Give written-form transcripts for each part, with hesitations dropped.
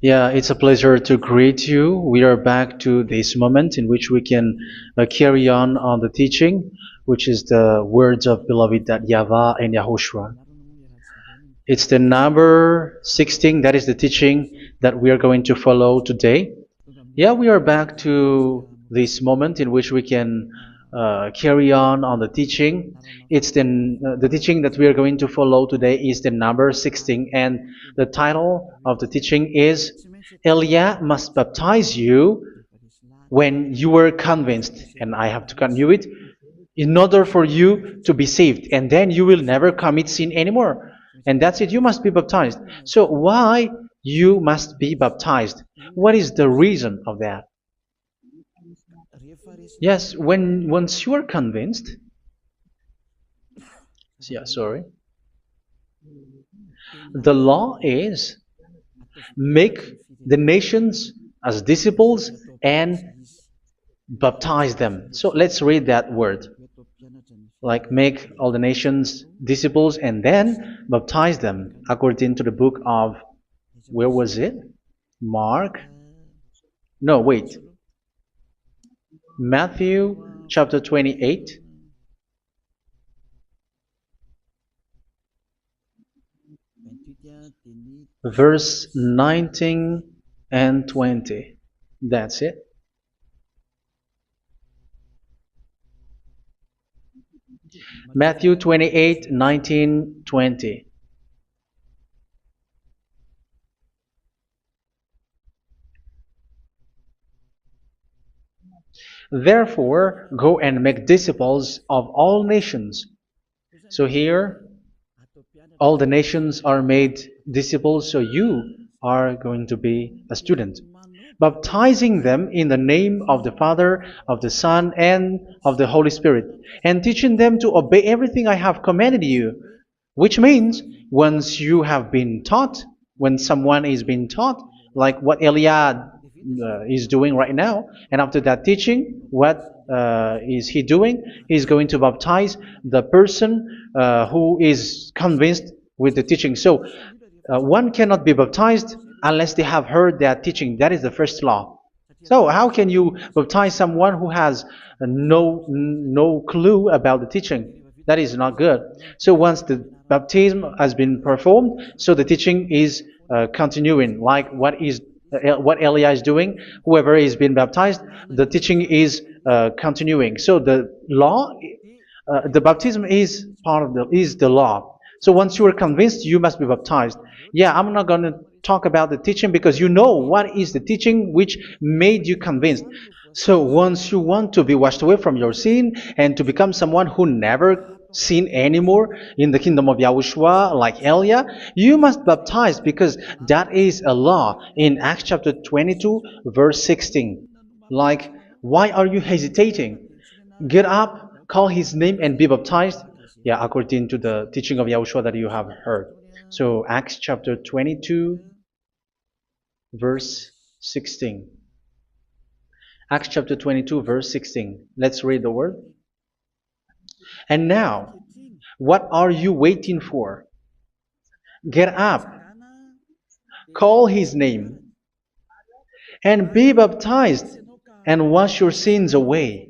Yeah, it's a pleasure to greet you. We are back to this moment in which we can carry on the teaching, which is the words of beloved that YAHVAH and YAHOSHUA. It's the number 16, that is the teaching that we are going to follow today. Yeah, we are back to this moment in which we can carry on the teaching. It's the teaching that we are going to follow today is the number 16, and the title of the teaching is Elia must baptize you when you were convinced, and I have to continue it, in order for you to be saved, and then you will never commit sin anymore. And that's it, you must be baptized. So why you must be baptized? What is the reason of that? Yes, once you are convinced, yeah, sorry, the law is make the nations as disciples and baptize them. So let's read that word. Like make all the nations disciples and then baptize them according to the book of, where was it? Mark? No, wait. Matthew chapter 28. Verse 19 and 20. That's it. Matthew 28, 19, 20. Therefore, go and make disciples of all nations. So here, all the nations are made disciples, so you are going to be a student. Baptizing them in the name of the Father, of the Son, and of the Holy Spirit, and teaching them to obey everything I have commanded you. Which means, once you have been taught, when someone is being taught, like what Eliad is doing right now, and after that teaching, what is he doing? He's going to baptize the person who is convinced with the teaching. So, one cannot be baptized unless they have heard that teaching. That is the first law. So how can you baptize someone who has no clue about the teaching? That is not good. So once the baptism has been performed, so the teaching is continuing. Like what Elijah is doing, whoever is being baptized, the teaching is continuing. So the law, the baptism is part of the law. So once you are convinced, you must be baptized. Yeah, I'm not going to talk about the teaching because you know what is the teaching which made you convinced. So once you want to be washed away from your sin and to become someone who never sin anymore in the kingdom of YAHOSHUA like Elia, you must baptize because that is a law in Acts chapter 22 verse 16. Like, why are you hesitating? Get up, call his name and be baptized. Yeah, according to the teaching of YAHOSHUA that you have heard. So Acts chapter 22 verse 16. Acts chapter 22 verse 16. Let's read the word. And now, what are you waiting for? Get up, call his name, and be baptized, and wash your sins away.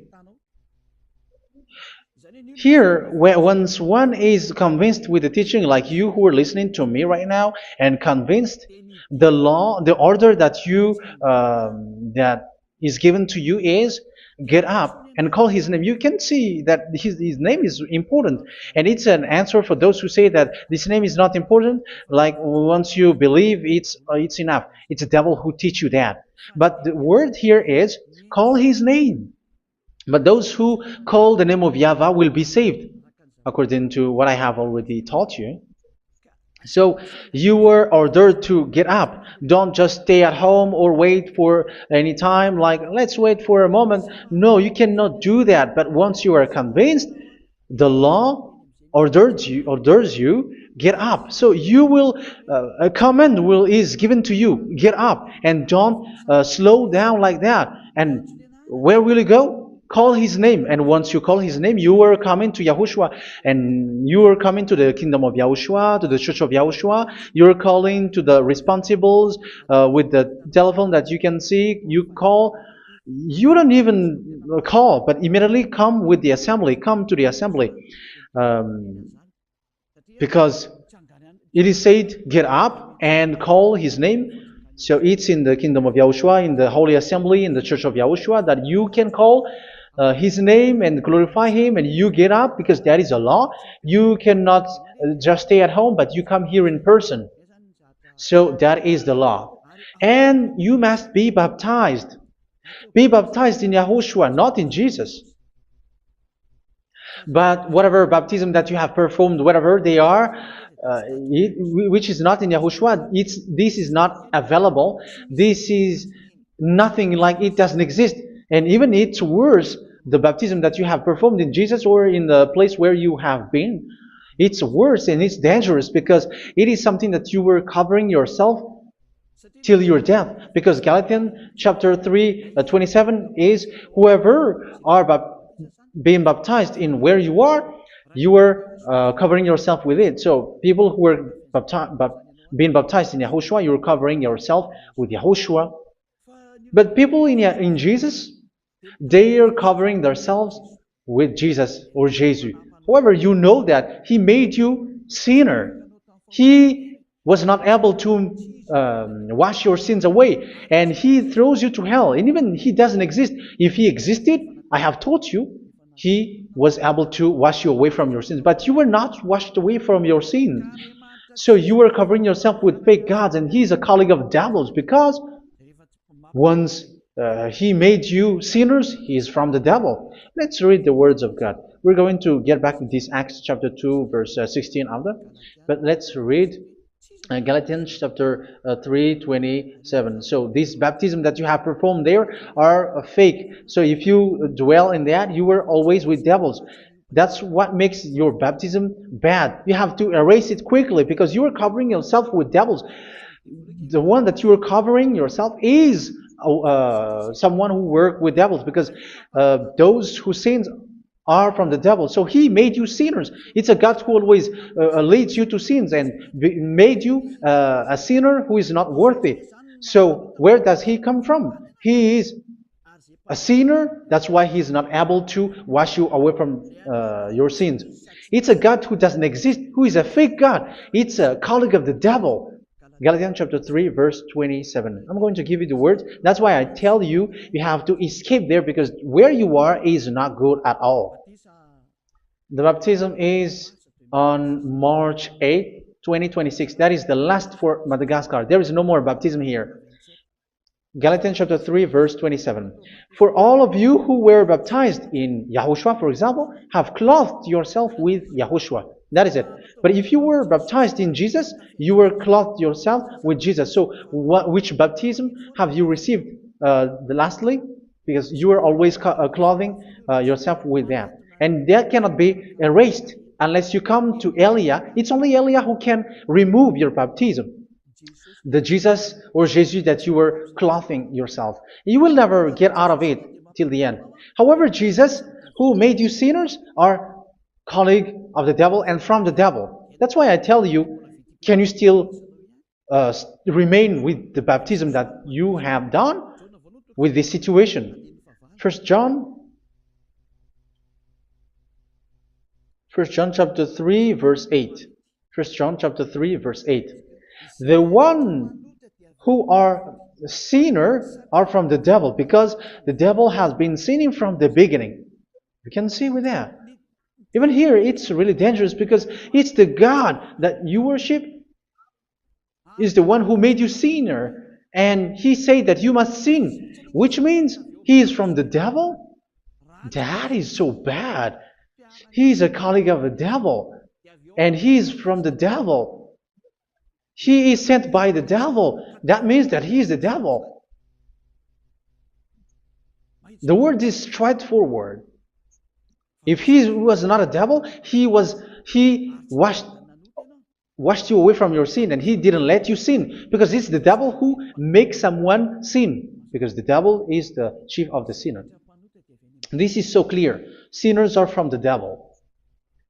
Here, once one is convinced with the teaching, like you who are listening to me right now, and convinced, the law, the order that that is given to you is get up and call his name. You can see that his name is important, and it's an answer for those who say that this name is not important. Like once you believe, it's enough. It's the devil who teach you that. But the word here is call his name. But those who call the name of YAHVAH will be saved, according to what I have already taught you. So you were ordered to get up. Don't just stay at home or wait for any time, like let's wait for a moment. No, you cannot do that. But once you are convinced, the law orders you get up. So you will a command is given to you. Get up and don't slow down like that. And where will you go? call his name. And once you call his name, you are coming to Yahushua. And you are coming to the kingdom of Yahushua, to the church of Yahushua. You're calling to the responsibles with the telephone that you can see. You call. You don't even call, but immediately come with the assembly. Come to the assembly. Um, because it is said, get up and call his name. So it's in the kingdom of Yahushua, in the holy assembly, in the church of Yahushua, that you can call his name and glorify him, and you get up, because that is a law. You cannot just stay at home, but you come here in person. So that is the law. And you must be baptized. Be baptized in Yahushua, not in Jesus. But whatever baptism that you have performed, whatever they are, which is not in Yahushua, this is not available. This is nothing, like it doesn't exist. And even it's worse, the baptism that you have performed in Jesus or in the place where you have been. It's worse and it's dangerous, because it is something that you were covering yourself till your death. Because Galatians chapter 3, 27 is, whoever are being baptized in where you are covering yourself with it. So people who were being baptized in Yahushua, you're covering yourself with Yahushua. But people in Jesus, they are covering themselves with Jesus or Jesus. However, you know that He made you sinner. He was not able to wash your sins away, and He throws you to hell. And even He doesn't exist. If He existed, I have taught you, He was able to wash you away from your sins. But you were not washed away from your sins. So you were covering yourself with fake gods, and He's a colleague of devils, because once He made you sinners, He is from the devil. Let's read the words of God. We're going to get back to this Acts chapter 2, verse 16 after. But let's read Galatians chapter 3, 27. So this baptism that you have performed there are fake. So if you dwell in that, you were always with devils. That's what makes your baptism bad. You have to erase it quickly, because you are covering yourself with devils. The one that you are covering yourself is someone who works with devils, because those who sins are from the devil. So He made you sinners. It's a God who always leads you to sins, and made you a sinner who is not worthy. So where does He come from? He is a sinner. That's why He is not able to wash you away from your sins. It's a God who doesn't exist, who is a fake God. It's a colleague of the devil. Galatians chapter 3, verse 27. I'm going to give you the words. That's why I tell you, you have to escape there, because where you are is not good at all. The baptism is on March 8, 2026. That is the last for Madagascar. There is no more baptism here. Galatians chapter 3, verse 27. For all of you who were baptized in Yahushua, for example, have clothed yourself with Yahushua. That is it. But if you were baptized in Jesus, you were clothed yourself with Jesus. So which baptism have you received lastly? Because you are always clothing yourself with that. And that cannot be erased unless you come to Eliah. It's only Eliah who can remove your baptism. The Jesus or Jesus that you were clothing yourself. You will never get out of it till the end. However, Jesus, who made you sinners, are colleague of the devil and from the devil. That's why I tell you, can you still remain with the baptism that you have done with this situation? First John chapter 3, verse 8. First John chapter 3, verse 8. The one who are sinner are from the devil, because the devil has been sinning from the beginning. You can see with that. Even here, it's really dangerous, because it's the God that you worship is the one who made you sinner, and He said that you must sin, which means He is from the devil. That is so bad. He is a colleague of the devil, and He is from the devil. He is sent by the devil. That means that He is the devil. The word is straightforward. If He was not a devil, He washed you away from your sin, and He didn't let you sin, because it's the devil who makes someone sin, because the devil is the chief of the sinner. This is so clear. Sinners are from the devil.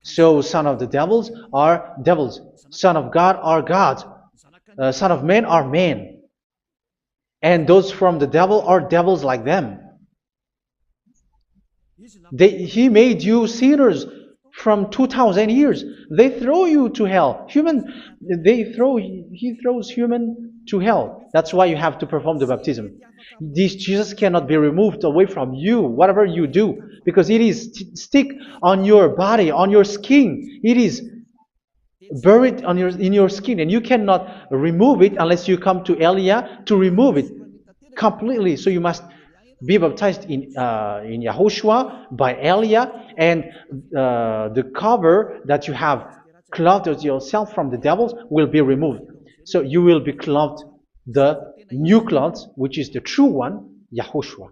So son of the devils are devils. Son of God are gods. Son of men are men. And those from the devil are devils like them. He made you sinners from 2,000 years. They throw you to hell. He throws human to hell. That's why you have to perform the baptism. This Jesus cannot be removed away from you, whatever you do, because it is stick on your body, on your skin. It is buried in your skin, and you cannot remove it unless you come to Elia to remove it completely. So you must be baptized in YAHOSHUA by Elia, and the cover that you have clothed yourself from the devils will be removed. So you will be clothed the new clothes, which is the true one, YAHOSHUA.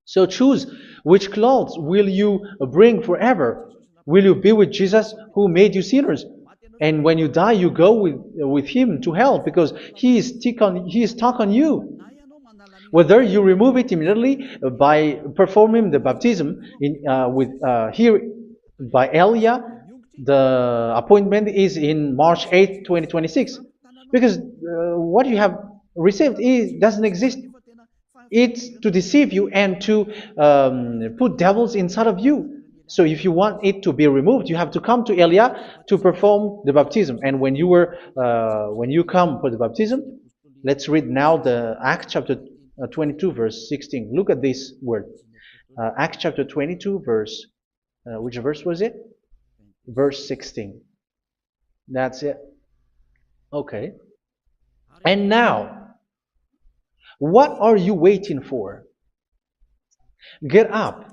So choose which clothes will you bring forever. Will you be with Jesus who made you sinners? And when you die, you go with him to hell because he is stuck on you. Whether you remove it immediately by performing the baptism here by Elia, the appointment is in March 8, 2026. Because what you have received doesn't exist. It's to deceive you and to put devils inside of you. So if you want it to be removed, you have to come to Elia to perform the baptism. And when you come for the baptism, let's read now the Acts chapter 22 verse 16. Look at this word. Acts chapter 22 verse, which verse was it? Verse 16. That's it. Okay. And now, what are you waiting for? Get up.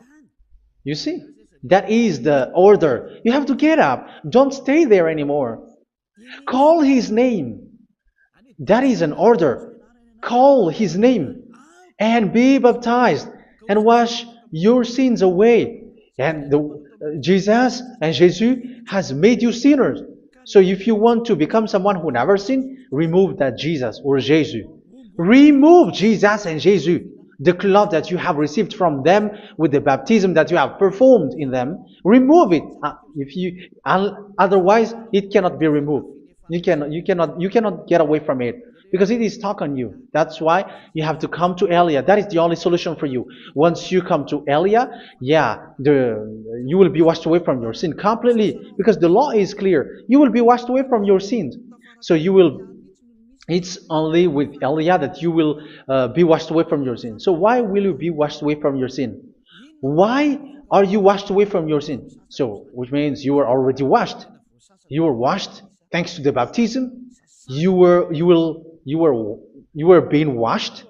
You see? That is the order. You have to get up. Don't stay there anymore. Call his name. That is an order. Call his name and be baptized and wash your sins away. And Jesus has made you sinners. So if you want to become someone who never sinned, remove that Jesus or Jesus. Remove Jesus and Jesus, the cloth that you have received from them with the baptism that you have performed in them. Remove it. Otherwise, it cannot be removed. You cannot get away from it because it is stuck on you. That's why you have to come to Elia. That is the only solution for you. Once you come to Elia, you will be washed away from your sin completely because the law is clear. You will be washed away from your sins. So it's only with Elia that you will be washed away from your sin. So why will you be washed away from your sin? Why are you washed away from your sin? So, which means you were already washed. You were washed thanks to the baptism. You were being washed,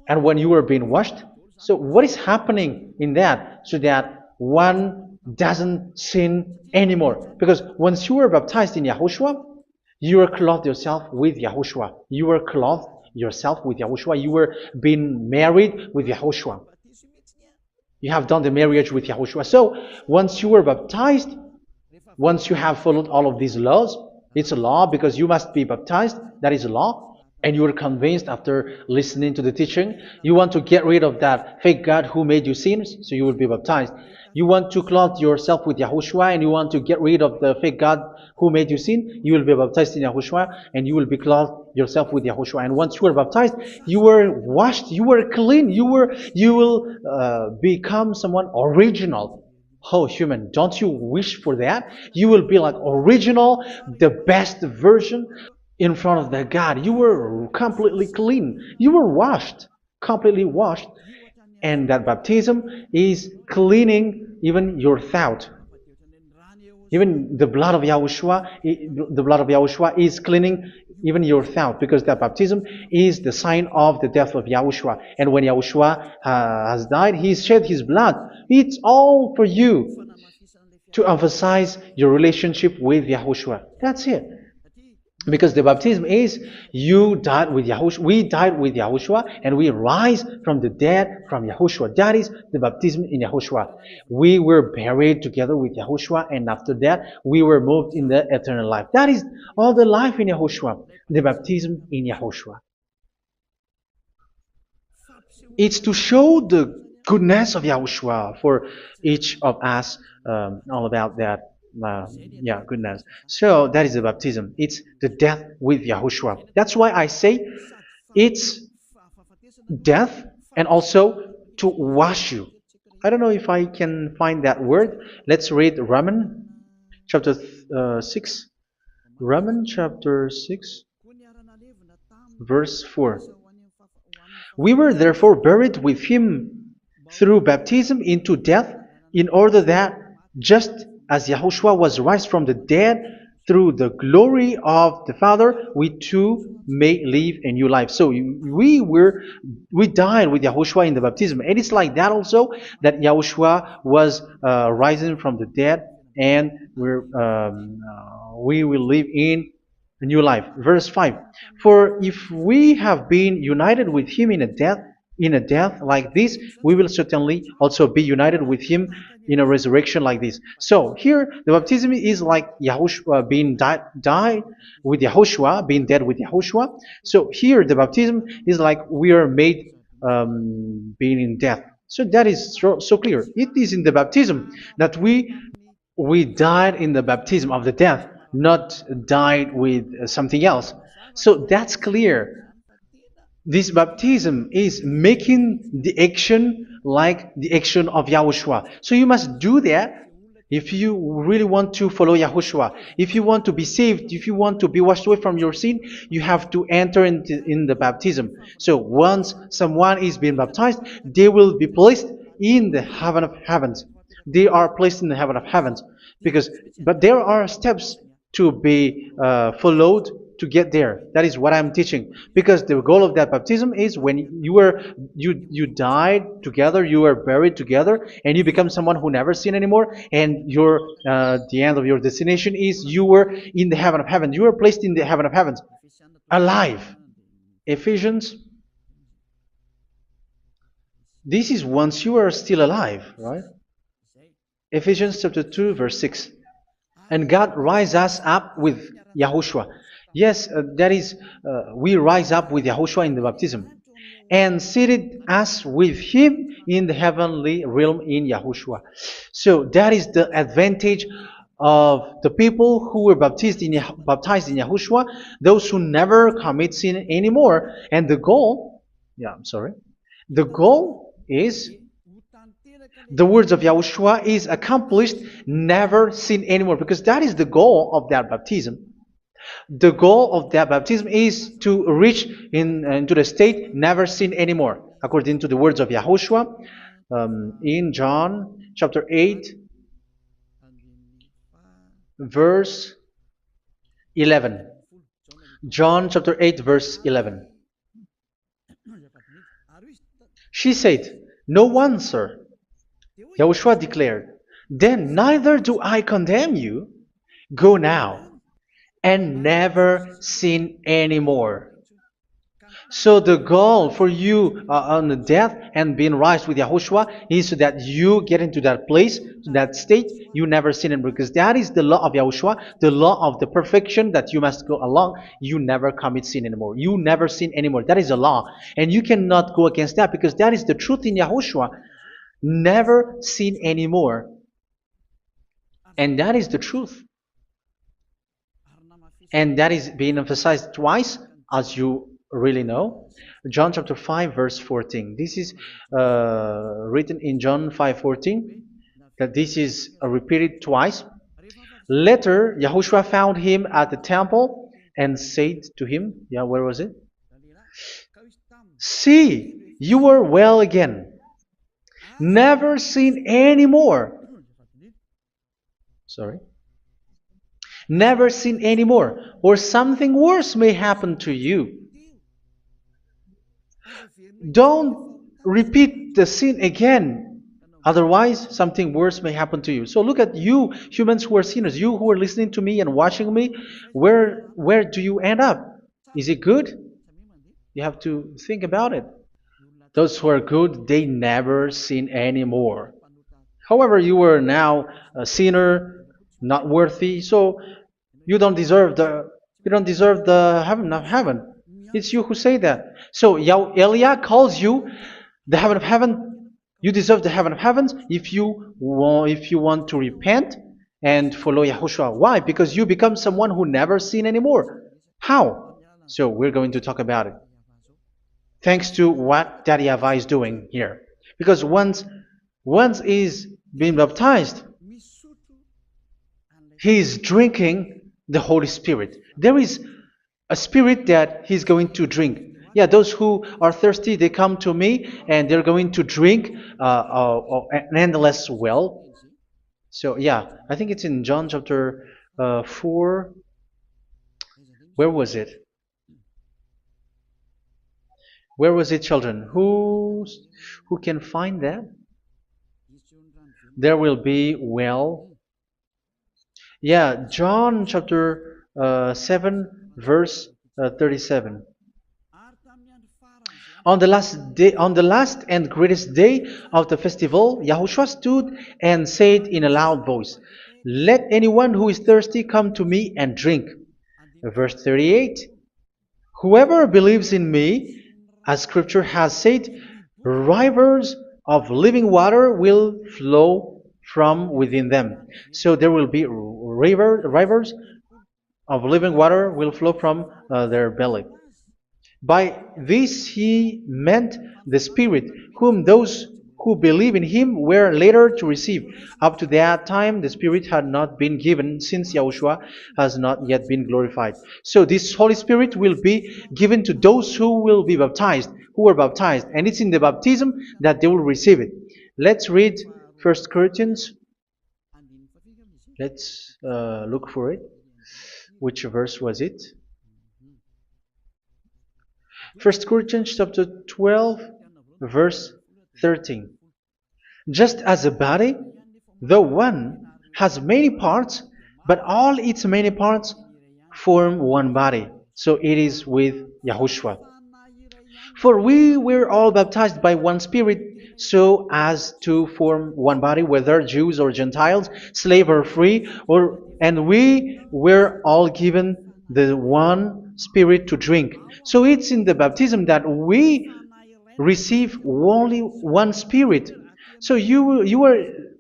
and when you were being washed, so what is happening in that? So that one doesn't sin anymore. Because once you were baptized in YAHOSHUA, you were clothed yourself with YAHOSHUA. You were clothed yourself with YAHOSHUA. You were being married with YAHOSHUA. You have done the marriage with YAHOSHUA. So once you were baptized, once you have followed all of these laws, it's a law because you must be baptized. That is a law. And you are convinced after listening to the teaching, you want to get rid of that fake God who made you sinners, so you will be baptized. You want to clothe yourself with YAHOSHUA and you want to get rid of the fake God who made you sin, you will be baptized in YAHOSHUA and you will be clothed yourself with YAHOSHUA. And once you are baptized, you were washed, you were clean, you will become someone original. Oh, human, don't you wish for that? You will be like original, the best version in front of the God. You were completely clean. You were washed, completely washed. And that baptism is cleaning even your thought. Even the blood of YAHOSHUA is cleaning even your thought, because that baptism is the sign of the death of YAHOSHUA. And when YAHOSHUA has died, he shed his blood. It's all for you to emphasize your relationship with YAHOSHUA. That's it. Because the baptism is you died with YAHOSHUA, we died with YAHOSHUA, and we rise from the dead from YAHOSHUA. That is the baptism in YAHOSHUA. We were buried together with YAHOSHUA, and after that we were moved in the eternal life. That is all the life in YAHOSHUA, the baptism in YAHOSHUA. It's to show the goodness of Yahushua for each of us, all about that. Uh, yeah, goodness. So that is the baptism. It's the death with Yahushua. That's why I say it's death and also to wash you. I don't know if I can find that word. Let's read Romans chapter 6. Romans chapter 6, verse 4. We were therefore buried with him through baptism into death, in order that, just as Yahushua was raised from the dead through the glory of the Father, we too may live a new life. So we died with Yahushua in the baptism, and it's like that also that Yahushua was rising from the dead, and we will live in a new life. Verse 5. For if we have been united with him in a death like this, we will certainly also be united with him in a resurrection like this. So here the baptism is like Yahushua being died with Yahushua, being dead with Yahushua. So here the baptism is like we are made being in death. So that is so clear. It is in the baptism that we died in the baptism of the death, not died with something else. So that's clear. This baptism is making the action like the action of Yahushua. So you must do that if you really want to follow Yahushua. If you want to be saved, if you want to be washed away from your sin, you have to enter in the baptism. So once someone is being baptized, they will be placed in the heaven of heavens. They are placed in the heaven of heavens, but there are steps to be followed to get there. That is what I'm teaching. Because the goal of that baptism is when you died together, you were buried together, and you become someone who never sin anymore. And the end of your destination is you were in the heaven of heaven. You were placed in the heaven of heavens, alive. Ephesians. This is once you are still alive, right? Ephesians chapter 2, verse 6. And God rise us up with Yahushua. Yes, that is, we rise up with Yahushua in the baptism. And seated us with him in the heavenly realm in Yahushua. So that is the advantage of the people who were baptized in Yahushua, those who never commit sin anymore. And the goal, the goal is the words of Yahushua is accomplished, never sin anymore, because that is the goal of that baptism. The goal of that baptism is to reach into the state never sin anymore, according to the words of Yahushua in John chapter 8, verse 11. John chapter 8, verse 11. She said, "No one, sir." Yahushua declared, "Then neither do I condemn you. Go now and never sin anymore." So the goal for you on the death and being raised with Yahushua is so that you get into that place, to that state, you never sin anymore. Because that is the law of Yahushua, the law of the perfection that you must go along. You never commit sin anymore. You never sin anymore. That is a law. And you cannot go against that because that is the truth in Yahushua. Never sin anymore. And that is the truth. And that is being emphasized twice, as you really know. John chapter 5, verse 14. This is written in John 5:14, that this is repeated twice. Later, Yahushua found him at the temple and said to him, where was it? "See, you are well again. Never sin anymore." Never sin anymore, or something worse may happen to you. Don't repeat the sin again. Otherwise, something worse may happen to you. So look at you, humans who are sinners, you who are listening to me and watching me. Where do you end up? Is it good? You have to think about it. Those who are good, they never sin anymore. However, you are now a sinner, not worthy, so you don't deserve the heaven of heaven. It's you who say that. So Eliah calls you the heaven of heaven. You deserve the heaven of heavens if you want to repent and follow Yahushua. Why? Because you become someone who never sin anymore. How? So we're going to talk about it. Thanks to what Daddy YAHVAH is doing here. Because once he's been baptized, he's drinking the Holy Spirit. There is a spirit that he's going to drink. Yeah, those who are thirsty, they come to me and they're going to drink an endless well. So yeah, I think it's in John chapter 4. Where was it? Where was it, children? Who can find that? There will be well. Yeah, John chapter 7, verse 37. On the last and greatest day of the festival, Yahushua stood and said in a loud voice, "Let anyone who is thirsty come to me and drink." Verse 38. Whoever believes in me, as scripture has said, rivers of living water will flow from within them. So there will be rivers of living water will flow from their belly. By this he meant the Spirit, whom those who believe in him were later to receive. Up to that time, the Spirit had not been given, since Yahushua has not yet been glorified. So this Holy Spirit will be given to those who will be baptized, who were baptized. And it's in the baptism that they will receive it. Let's read 1 Corinthians. Let's look for it. Which verse was it? 1 Corinthians chapter 12, verse 13. Just as a body, though one, has many parts, but all its many parts form one body. So it is with Yahushua. For we were all baptized by one Spirit, so as to form one body, whether Jews or Gentiles, slave or free, and we were all given the one Spirit to drink. So it's in the baptism that we receive only one Spirit. So you were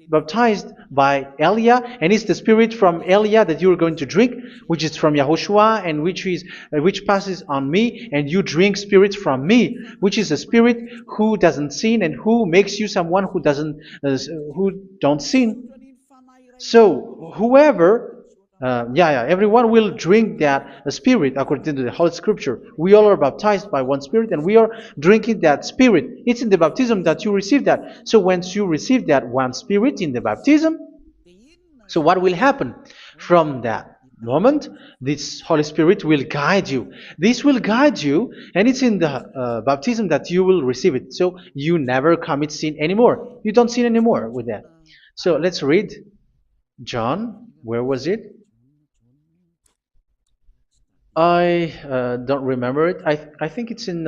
baptized by Elia, and it's the Spirit from Elia that you are going to drink, which is from Yahushua, and which passes on me, and you drink Spirit from me, which is a Spirit who doesn't sin and who makes you someone who don't sin. So whoever everyone will drink that Spirit according to the Holy Scripture. We all are baptized by one Spirit, and we are drinking that Spirit. It's in the baptism that you receive that. So once you receive that one Spirit in the baptism, so what will happen? From that moment, this Holy Spirit will guide you. This will guide you, and it's in the baptism that you will receive it. So you never commit sin anymore. You don't sin anymore with that. So let's read John. Where was it? I don't remember it. I think it's in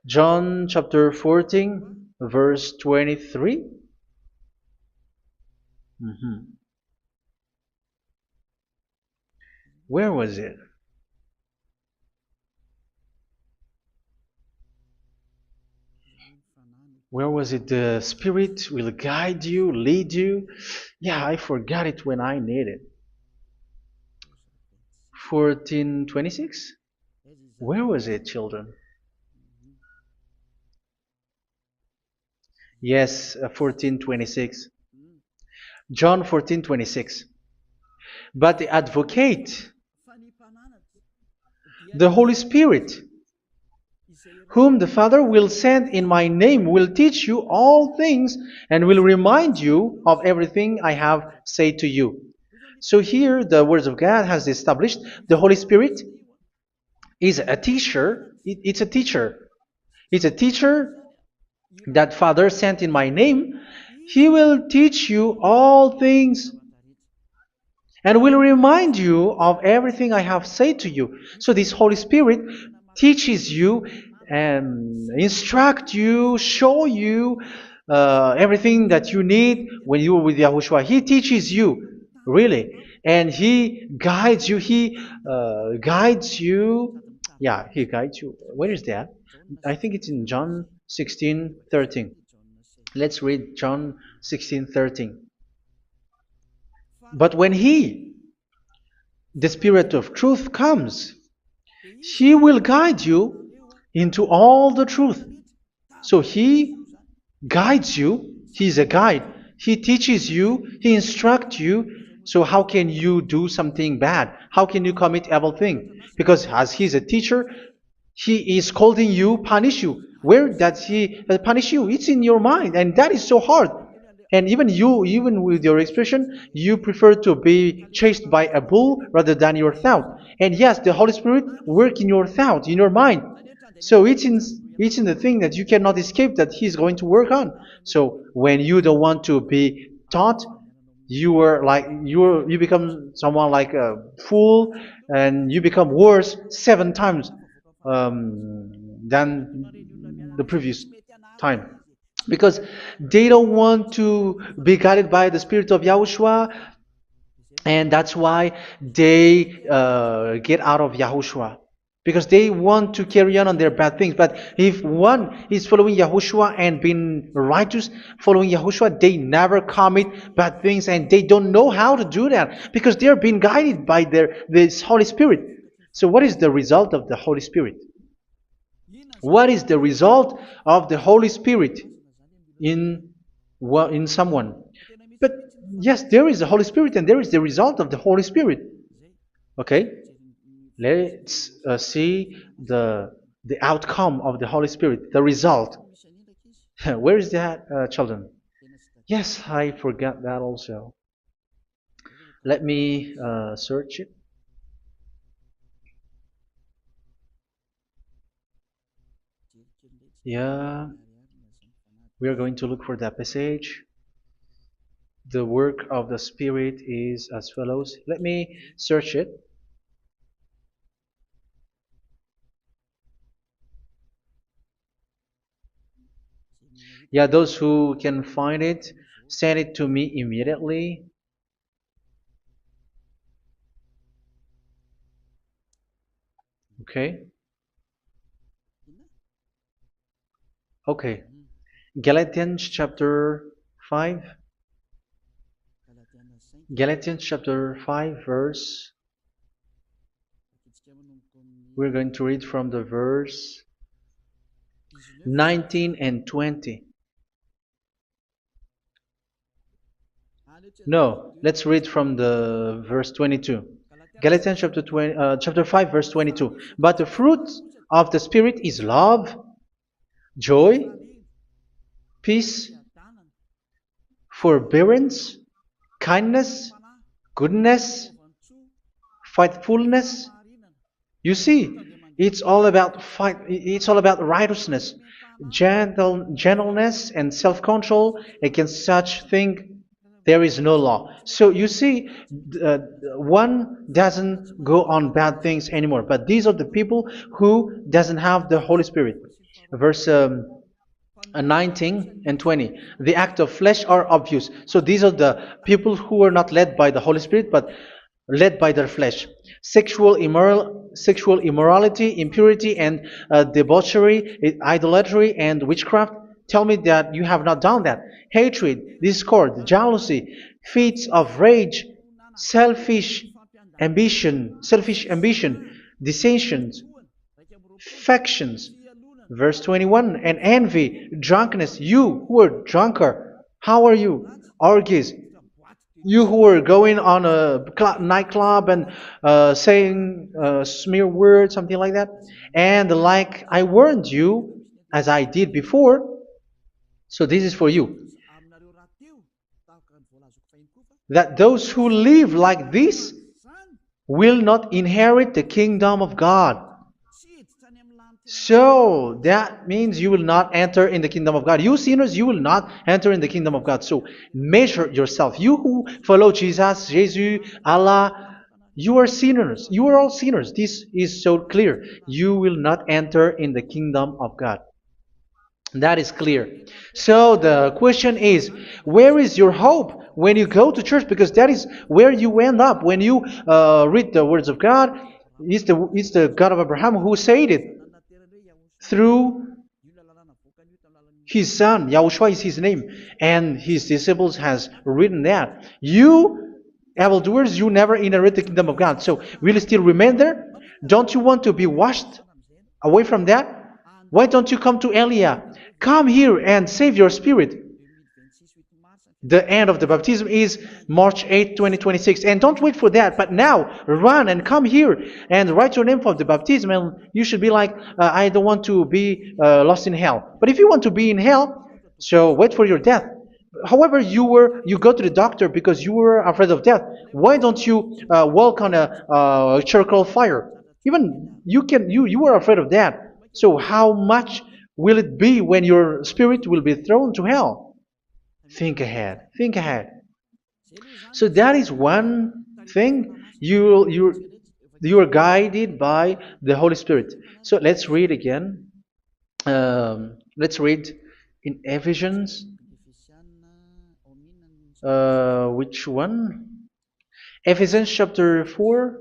John chapter 14, verse 23. Where was it? Where was it? The Spirit will guide you, lead you. Yeah, I forgot it when I need it. 14:26? Where was it, children? Yes, 14:26. John 14:26. But the advocate, the Holy Spirit, whom the Father will send in my name, will teach you all things and will remind you of everything I have said to you. So here the words of God has established the Holy Spirit is a teacher. It's a teacher. It's a teacher that Father sent in my name. He will teach you all things and will remind you of everything I have said to you. So this Holy Spirit teaches you and instruct you, show you everything that you need when you are with Yahushua. He teaches you, really. And He guides you. He guides you. Yeah, He guides you. Where is that? I think it's in John 16:13. Let's read John 16:13. But when He, the Spirit of truth, comes, He will guide you into all the truth. So He guides you. He's a guide. He teaches you. He instructs you. So how can you do something bad? How can you commit evil thing? Because as He's a teacher, He is scolding you, punish you. Where does He punish you? It's in your mind, and that is so hard. And even you, even with your expression, you prefer to be chased by a bull rather than your thought. And yes, the Holy Spirit work in your thought, in your mind. So it's in the thing that you cannot escape that He's going to work on. So when you don't want to be taught, you become someone like a fool, and you become worse 7 times than the previous time, because they don't want to be guided by the Spirit of Yahushua, and that's why they get out of Yahushua, because they want to carry on their bad things. But if one is following Yahushua and being righteous, following Yahushua, they never commit bad things, and they don't know how to do that because they are being guided by this Holy Spirit. So what is the result of the Holy Spirit? What is the result of the Holy Spirit in in someone? But yes, there is the Holy Spirit, and there is the result of the Holy Spirit. Okay, let's see the outcome of the Holy Spirit, the result. Where is that, children? Yes, I forgot that also. Let me search it. Yeah, we are going to look for that passage. The work of the Spirit is as follows. Let me search it. Yeah, those who can find it, send it to me immediately. Okay. Okay. Galatians chapter 5. Galatians chapter 5 verse. We're going to read from the verse 19 and 20. No, let's read from the verse 22. Galatians chapter 5 verse 22. But the fruit of the Spirit is love, joy, peace, forbearance, kindness, goodness, faithfulness. You see, it's all about fight. It's all about righteousness, gentleness, and self-control. Against such thing, there is no law. So you see, uh, one doesn't go on bad things anymore. But these are the people who doesn't have the Holy Spirit. Verse 19 and 20. The act of flesh are obvious. So these are the people who are not led by the Holy Spirit, but led by their flesh. Sexual immorality, impurity, and debauchery, idolatry, and witchcraft. Tell me that you have not done that. Hatred, discord, jealousy, fits of rage, selfish ambition, dissensions, factions. Verse 21, and envy, drunkenness. You who are drunkard, how are you? Orgies. You who are going on a nightclub and saying smear words, something like that. And like I warned you, as I did before, so this is for you, that those who live like this will not inherit the kingdom of God. So that means you will not enter in the kingdom of God. You sinners, you will not enter in the kingdom of God. So measure yourself. You who follow Jesus, Allah, you are sinners. You are all sinners. This is so clear. You will not enter in the kingdom of God. That is clear. So the question is, where is your hope when you go to church? Because that is where you end up when you read the words of God. It's the God of Abraham who said it through His son, Yahushua is his name, and his disciples has written that. You evildoers, you never inherit the kingdom of God. So will you still remain there? Don't you want to be washed away from that? Why don't you come to Elia? Come here and save your spirit. The end of the baptism is March 8th, 2026. And don't wait for that, but now run and come here and write your name for the baptism. And you should be like, I don't want to be lost in hell. But if you want to be in hell, so wait for your death. However, you go to the doctor because you were afraid of death. Why don't you walk on a charcoal fire? Even you were afraid of that. So how much will it be when your spirit will be thrown to hell? Think ahead. Think ahead. So that is one thing. You are guided by the Holy Spirit. So let's read again. Let's read in Ephesians. Which one? Ephesians chapter 4.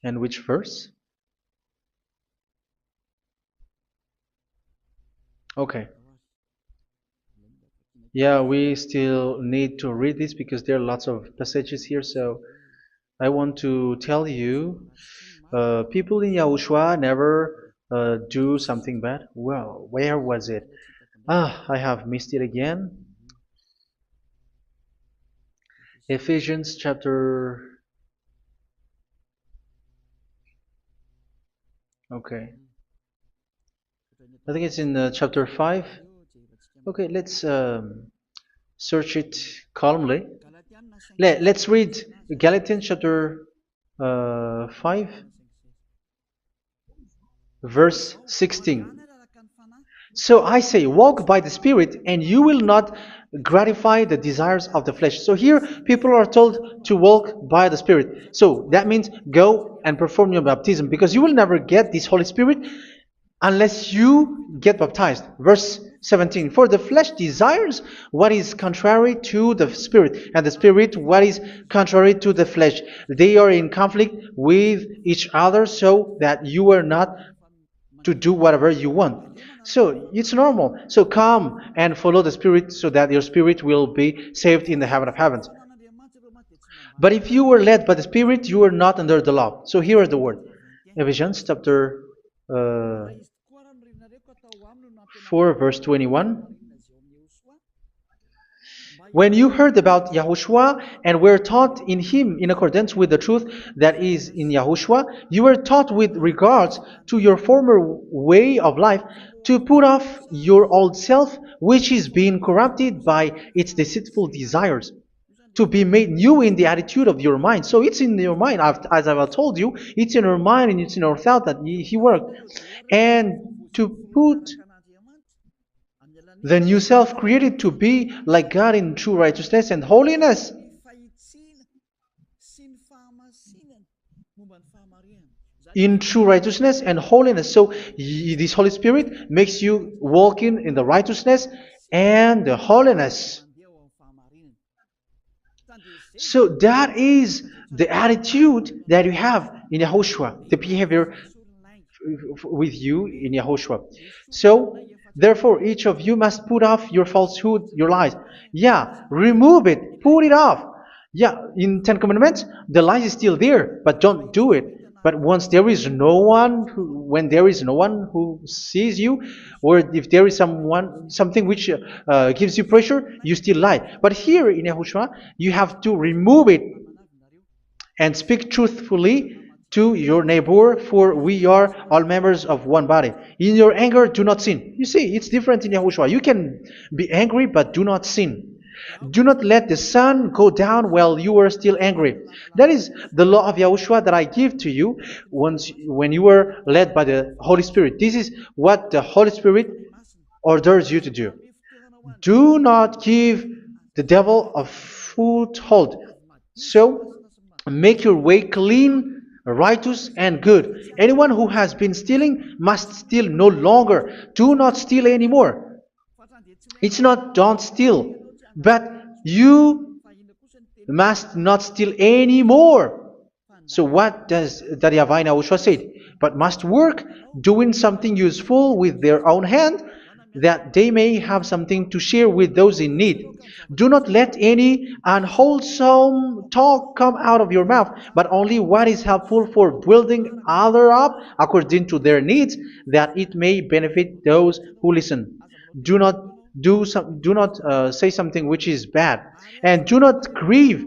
And which verse? Okay. Yeah, we still need to read this because there are lots of passages here. So I want to tell you, people in Yahushua never do something bad. Well, where was it? I have missed it again. Ephesians chapter. Okay. I think it's in chapter 5. Okay, let's search it calmly. Let's read Galatians chapter 5, verse 16. So I say, walk by the Spirit, and you will not gratify the desires of the flesh. So here, people are told to walk by the Spirit. So that means go and perform your baptism, because you will never get this Holy Spirit unless you get baptized. Verse 17. For the flesh desires what is contrary to the Spirit, and the Spirit what is contrary to the flesh. They are in conflict with each other, so that you are not to do whatever you want. So it's normal. So come and follow the Spirit so that your spirit will be saved in the heaven of heavens. But if you were led by the Spirit, you are not under the law. So here are the word. Ephesians chapter 4 verse 21. When you heard about Yahushua and were taught in him in accordance with the truth that is in Yahushua, you were taught with regards to your former way of life to put off your old self, which is being corrupted by its deceitful desires, to be made new in the attitude of your mind. So it's in your mind, as I've told you, it's in your mind and it's in your thought that he worked. And to put the new self created to be like God in true righteousness and holiness. In true righteousness and holiness. So this Holy Spirit makes you walk in the righteousness and the holiness. So that is the attitude that you have in Yahushua, the behavior with you in Yahushua. So therefore, each of you must put off your falsehood, your lies. Yeah, remove it, put it off. Yeah, in Ten Commandments, the lie is still there, but don't do it. But once there is no one, when there is no one who sees you, or if there is something which gives you pressure, you still lie. But here in Yahushua, you have to remove it and speak truthfully to your neighbor, for we are all members of one body. In your anger, do not sin. You see, it's different in Yahushua. You can be angry, but do not sin. Do not let the sun go down while you are still angry. That is the law of Yahushua that I give to you when you are led by the Holy Spirit. This is what the Holy Spirit orders you to do. Do not give the devil a foothold. So, make your way clean, righteous, and good. Anyone who has been stealing must steal no longer. Do not steal anymore. It's not don't steal, but you must not steal anymore. So what does the YAHVAH in YAHOSHUA say? But must work doing something useful with their own hand, that they may have something to share with those in need. Do not let any unwholesome talk come out of your mouth, but only what is helpful for building other up according to their needs, that it may benefit those who listen. Do not do not say something which is bad, and do not grieve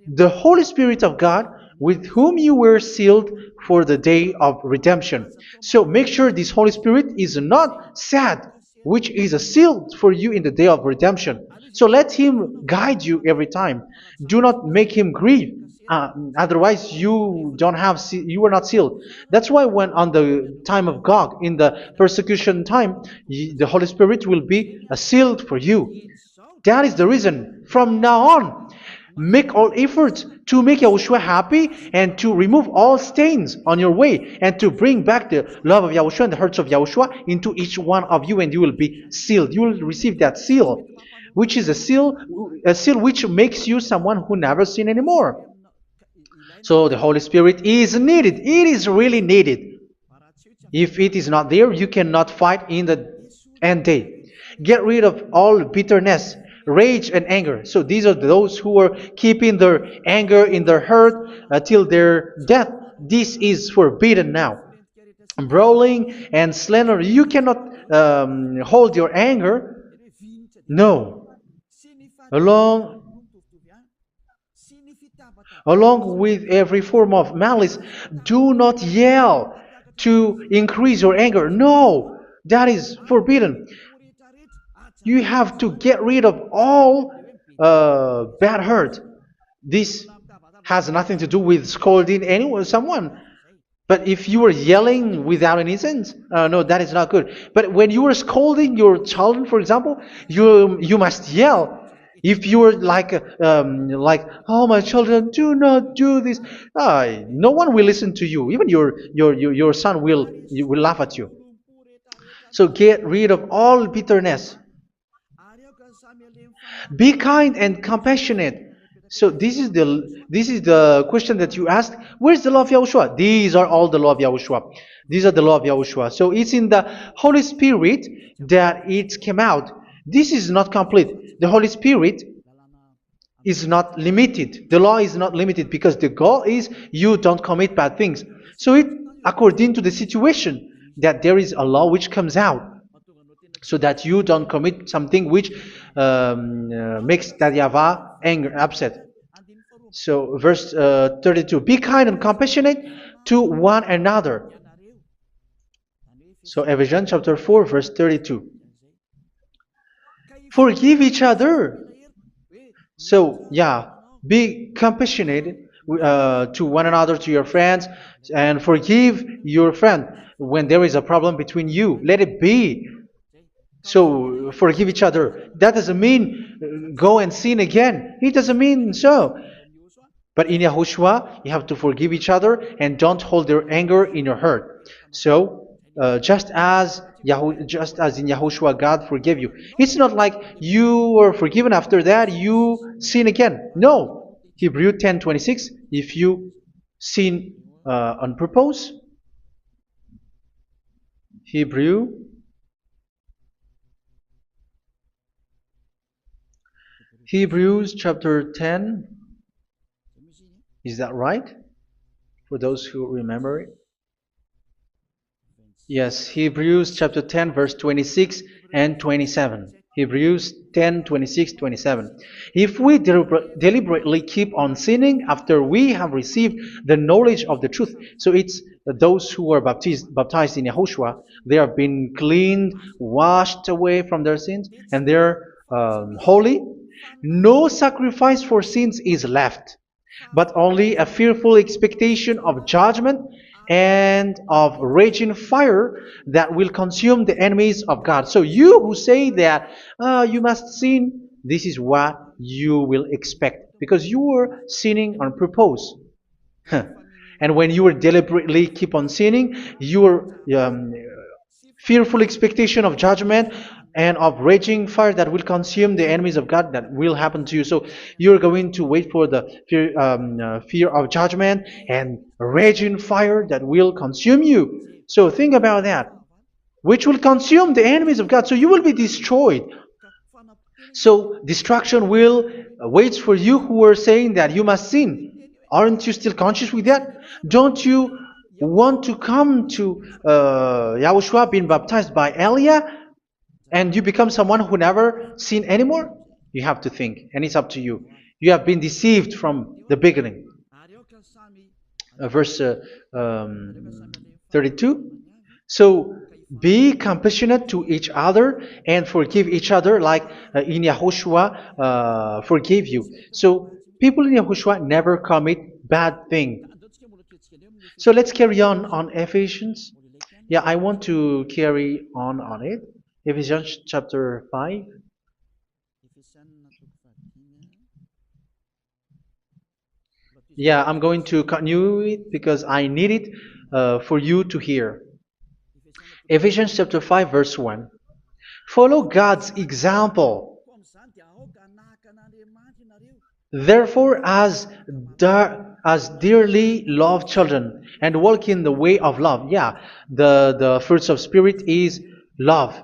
the Holy Spirit of God, with whom you were sealed for the day of redemption. So make sure this Holy Spirit is not sad, which is a seal for you in the day of redemption. So let Him guide you every time. Do not make Him grieve. Otherwise, you are not sealed. That's why when on the time of God, in the persecution time, the Holy Spirit will be a sealed for you. That is the reason. From now on, make all efforts to make Yahushua happy and to remove all stains on your way and to bring back the love of Yahushua and the hearts of Yahushua into each one of you, and you will be sealed. You will receive that seal, which is a seal which makes you someone who never sin anymore. So the Holy Spirit is needed. It is really needed. If it is not there, you cannot fight in the end day. Get rid of all bitterness, rage, and anger. So these are those who are keeping their anger in their heart till their death. This is forbidden now. Brawling and slander. You cannot hold your anger. No. Along Along with every form of malice, do not yell to increase your anger. No, that is forbidden. You have to get rid of all bad hurt. This has nothing to do with scolding anyone, someone. But if you are yelling without any sense, no, that is not good. But when you are scolding your children, for example, you must yell. If you are like, oh my children, do not do this, no one will listen to you. Even your son will laugh at you. So get rid of all bitterness. Be kind and compassionate. So this is the question that you asked. Where's the law of Yahushua? These are all the law of Yahushua. These are the law of Yahushua. So it's in the Holy Spirit that it came out. This is not complete. The Holy Spirit is not limited. The law is not limited because the goal is you don't commit bad things. So it according to the situation that there is a law which comes out, so that you don't commit something which makes that YAHVAH angry, upset. So verse 32, be kind and compassionate to one another. So Ephesians chapter 4 verse 32. Forgive each other. So yeah, be compassionate to one another, to your friends, and forgive your friend when there is a problem between you. Let it be. So forgive each other. That doesn't mean go and sin again. It doesn't mean so. But in Yahushua, you have to forgive each other and don't hold their anger in your heart. So just as in Yahushua, God forgive you. It's not like you were forgiven after that you sin again. No. Hebrew 10:26. If you sin on purpose, Hebrews chapter 10. Is that right? For those who remember it? Yes, Hebrews chapter 10 verse 26 and 27. Hebrews 10, 26, 27. If we deliberately keep on sinning after we have received the knowledge of the truth, so it's those who are baptized in Yahushua, they have been cleaned, washed away from their sins, and they're holy. No sacrifice for sins is left, but only a fearful expectation of judgment and of raging fire that will consume the enemies of God. So you who say that you must sin, this is what you will expect, because you were sinning on purpose. And when you will deliberately keep on sinning, you are fearful expectation of judgment and of raging fire that will consume the enemies of God that will happen to you. So you're going to wait for the fear of judgment and raging fire that will consume you. So think about that, which will consume the enemies of God. So you will be destroyed. So destruction will wait for you who are saying that you must sin. Aren't you still conscious with that? Don't you want to come to Yahushua being baptized by Elia and you become someone who never sin anymore? You have to think, and it's up to you. You have been deceived from the beginning. Verse 32. So be compassionate to each other and forgive each other like in Yahushua forgave you. So people in Yahushua never commit bad thing. So let's carry on Ephesians. Yeah, I want to carry on it. Ephesians chapter 5. Yeah, I'm going to continue it because I need it for you to hear. Ephesians chapter 5 verse 1. Follow God's example. Therefore, as dearly loved children, and walk in the way of love. Yeah, the fruits of spirit is love.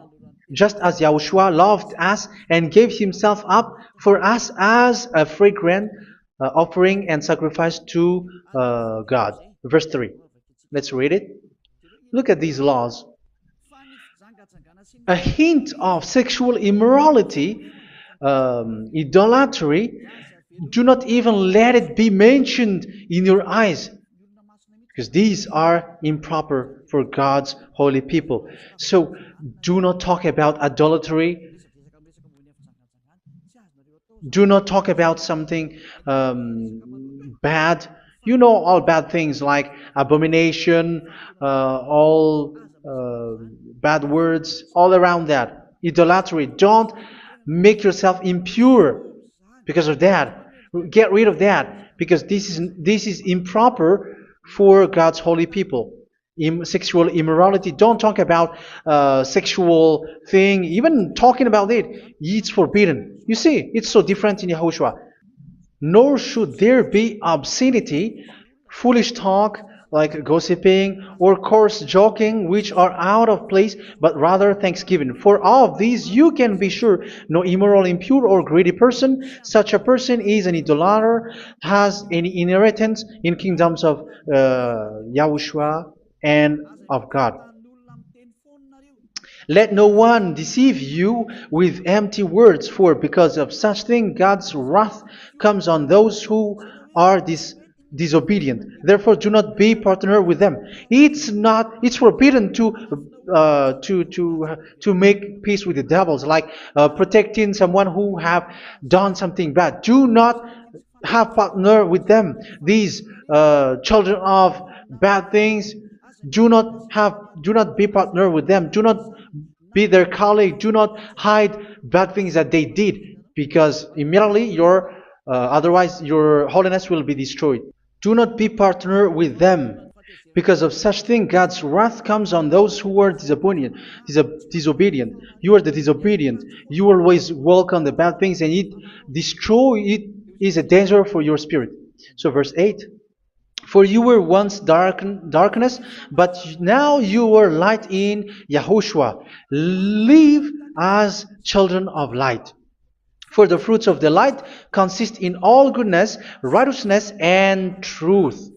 Just as Yahushua loved us and gave himself up for us as a fragrant offering and sacrifice to God. Verse 3. Let's read it. Look at these laws. A hint of sexual immorality, idolatry, do not even let it be mentioned in your eyes, because these are improper for God's holy people. So do not talk about idolatry. Do not talk about something bad. You know all bad things like abomination, all bad words, all around that. Idolatry. Don't make yourself impure because of that. Get rid of that because this is improper for God's holy people. Sexual immorality. Don't talk about sexual thing. Even talking about it, it's forbidden. You see, it's so different in Yahushua. Nor should there be obscenity, foolish talk like gossiping or coarse joking, which are out of place, but rather thanksgiving. For of these you can be sure: no immoral, impure, or greedy person, such a person is an idolater, has any inheritance in kingdoms of Yahushua and of God. Let no one deceive you with empty words, for because of such thing God's wrath comes on those who are disobedient. Therefore, do not be partner with them. It's forbidden to make peace with the devils, like protecting someone who have done something bad. Do not have partner with them. These children of bad things, do not be partner with them. Do not be their colleague. Do not hide bad things that they did, because immediately otherwise your holiness will be destroyed. Do not be partner with them. Because of such thing, God's wrath comes on those who are disobedient. You are the disobedient. You always walk on the bad things, and it is a danger for your spirit. So verse 8. For you were once darkness, but now you are light in Yahushua. Live as children of light. For the fruits of the light consist in all goodness, righteousness, and truth.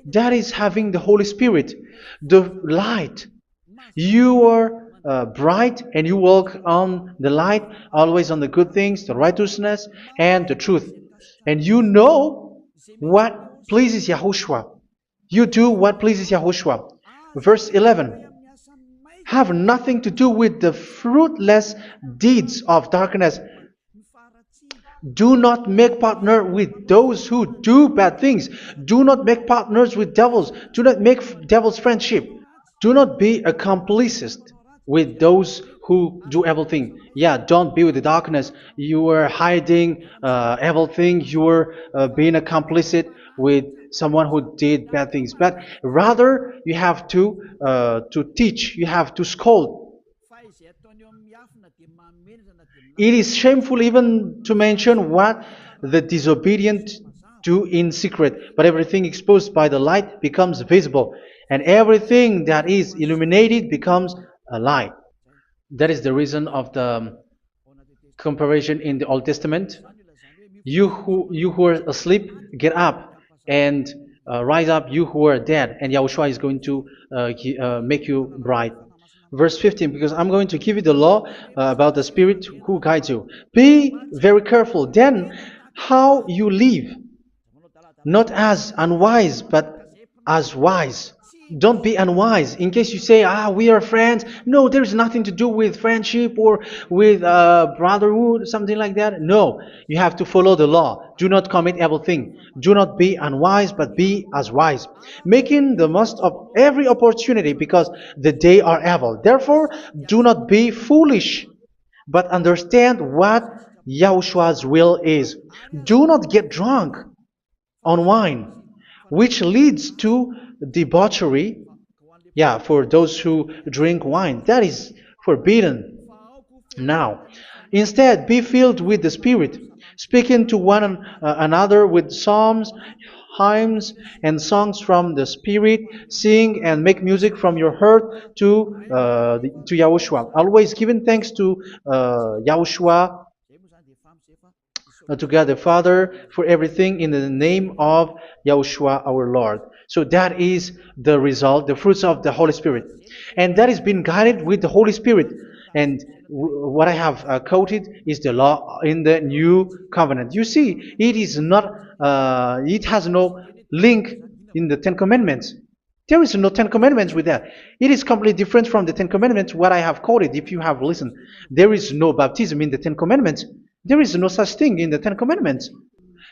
That is having the Holy Spirit, the light. You are bright and you walk on the light, always on the good things, the righteousness, and the truth. And you know what pleases Yahushua. You do what pleases Yahushua. Verse 11. Have nothing to do with the fruitless deeds of darkness. Do not make partner with those who do bad things. Do not make partners with devils. Do not make devil's friendship. Do not be accomplices with those who do evil thing. Yeah, don't be with the darkness. You are hiding evil thing. You are being a complicit with someone who did bad things, but rather you have to teach, you have to scold. It is shameful even to mention what the disobedient do in secret, but everything exposed by the light becomes visible, and everything that is illuminated becomes a light. That is the reason of the comparison in the Old Testament. You who are asleep, get up and rise up, you who are dead, and Yahushua is going to make you bright. Verse 15, because I'm going to give you the law about the Spirit who guides you. Be very careful then how you live, not as unwise, but as wise. Don't be unwise. In case you say, we are friends. No, there's nothing to do with friendship or with brotherhood, something like that. No, you have to follow the law. Do not commit evil thing. Do not be unwise, but be as wise, making the most of every opportunity, because the day are evil. Therefore, do not be foolish, but understand what Yahushua's will is. Do not get drunk on wine, which leads to debauchery. Yeah, for those who drink wine, that is forbidden now. Instead, be filled with the Spirit, speaking to one another with psalms, hymns, and songs from the Spirit. Sing and make music from your heart to Yahushua. Always giving thanks to Yahushua, to God the Father, for everything in the name of Yahushua our Lord. So that is the result, the fruits of the Holy Spirit. And that is being guided with the Holy Spirit. And what I have quoted is the law in the new covenant. You see, it is not, it has no link in the Ten Commandments. There is no Ten Commandments with that. It is completely different from the Ten Commandments, what I have quoted, if you have listened. There is no baptism in the Ten Commandments. There is no such thing in the Ten Commandments.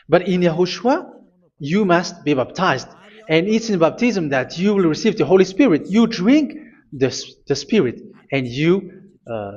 But in Yahushua, you must be baptized. And it's in baptism that you will receive the Holy Spirit. You drink the Spirit, and you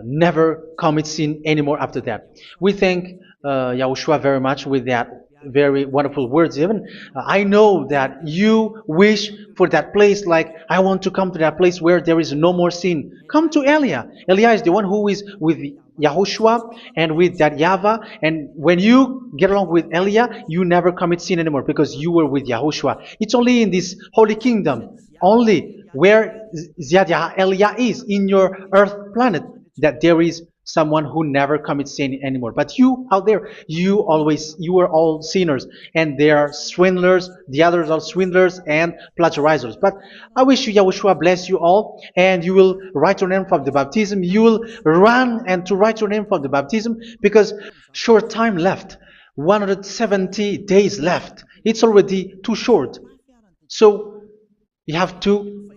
never commit sin anymore after that. We thank Yahushua very much with that very wonderful words. Even I know that you wish for that place, like I want to come to that place where there is no more sin. Come to Elia. Elia is the one who is with Yahushua and with that YAHVAH, and when you get along with Elia, you never commit sin anymore because you were with Yahushua. It's only in this holy kingdom, only where Ziad Elia is, in your earth planet, that there is someone who never commits sin anymore. But you out there, you are all sinners, and they are swindlers. The others are swindlers and plagiarizers. But I wish you, Yahushua, bless you all, and you will write your name for the baptism. You will run and to write your name for the baptism, because short time left, 170 days left. It's already too short. So you have to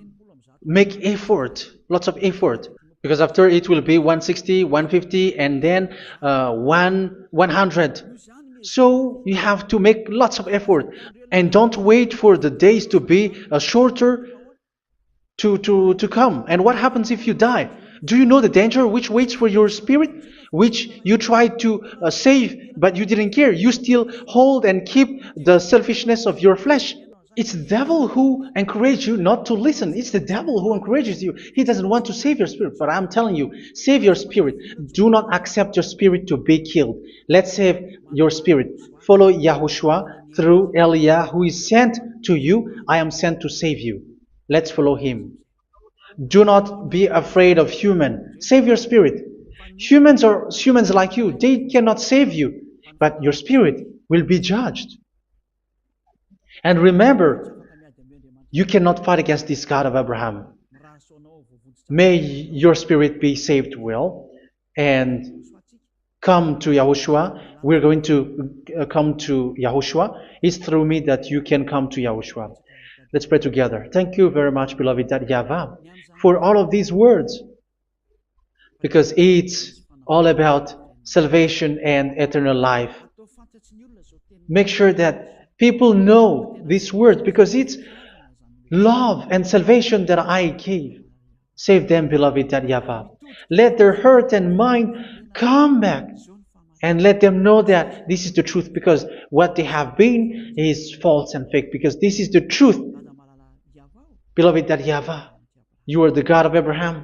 make effort, lots of effort, because after it will be 160, 150, and then 100. So you have to make lots of effort, and don't wait for the days to be shorter to come. And what happens if you die? Do you know the danger which waits for your spirit, which you tried to save, but you didn't care? You still hold and keep the selfishness of your flesh. It's the devil who encourages you not to listen. It's the devil who encourages you. He doesn't want to save your spirit. But I'm telling you, save your spirit. Do not accept your spirit to be killed. Let's save your spirit. Follow Yahushua through Elia, who is sent to you. I am sent to save you. Let's follow him. Do not be afraid of human. Save your spirit. Humans are humans like you. They cannot save you. But your spirit will be judged. And remember, you cannot fight against this God of Abraham. May your spirit be saved well and come to Yahushua. We're going to come to Yahushua. It's through me that you can come to Yahushua. Let's pray together. Thank you very much, beloved YAHVAH, for all of these words, because it's all about salvation and eternal life. Make sure that people know these words, because it's love and salvation that I gave. Save them, beloved YAHVAH. Let their heart and mind come back And let them know that this is the truth, because what they have been is false and fake, because this is the truth. Beloved, that YAHVAH, you are the God of Abraham.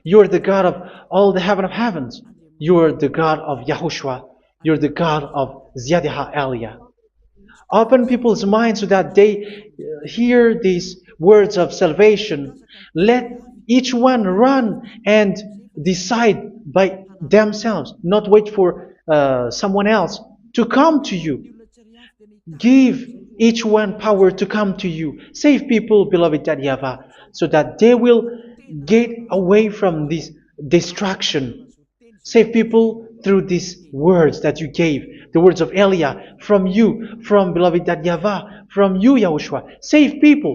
You are the God of all the heaven of heavens. You are the God of YAHOSHUA. You are the God of Ziyadiha Aliyah. Open people's minds so that they hear these words of salvation. Let each one run and decide by themselves, not wait for someone else to come to you. Give each one power to come to you. Save people, beloved YAHVAH, so that they will get away from this distraction. Save people through these words that you gave, the words of Elia, from you, from beloved YAHVAH, from you, Yahushua. Save people.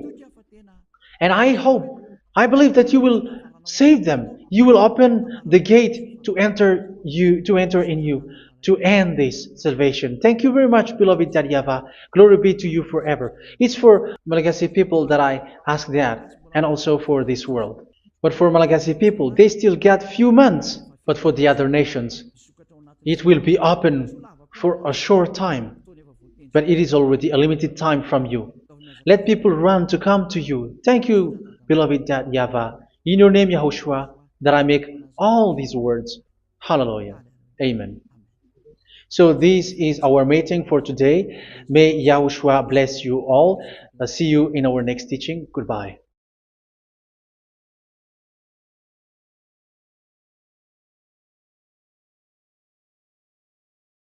And I believe that you will save them. You will open the gate to enter in you, to end this salvation. Thank you very much, beloved YAHVAH. Glory be to you forever. It's for Malagasy people that I ask that, and also for this world. But for Malagasy people, they still get few months. But for the other nations, it will be open for a short time. But it is already a limited time from you. Let people run to come to you. Thank you, beloved YAHVAH. In your name, Yahushua, that I make all these words. Hallelujah. Amen. So this is our meeting for today. May Yahushua bless you all. See you in our next teaching. Goodbye.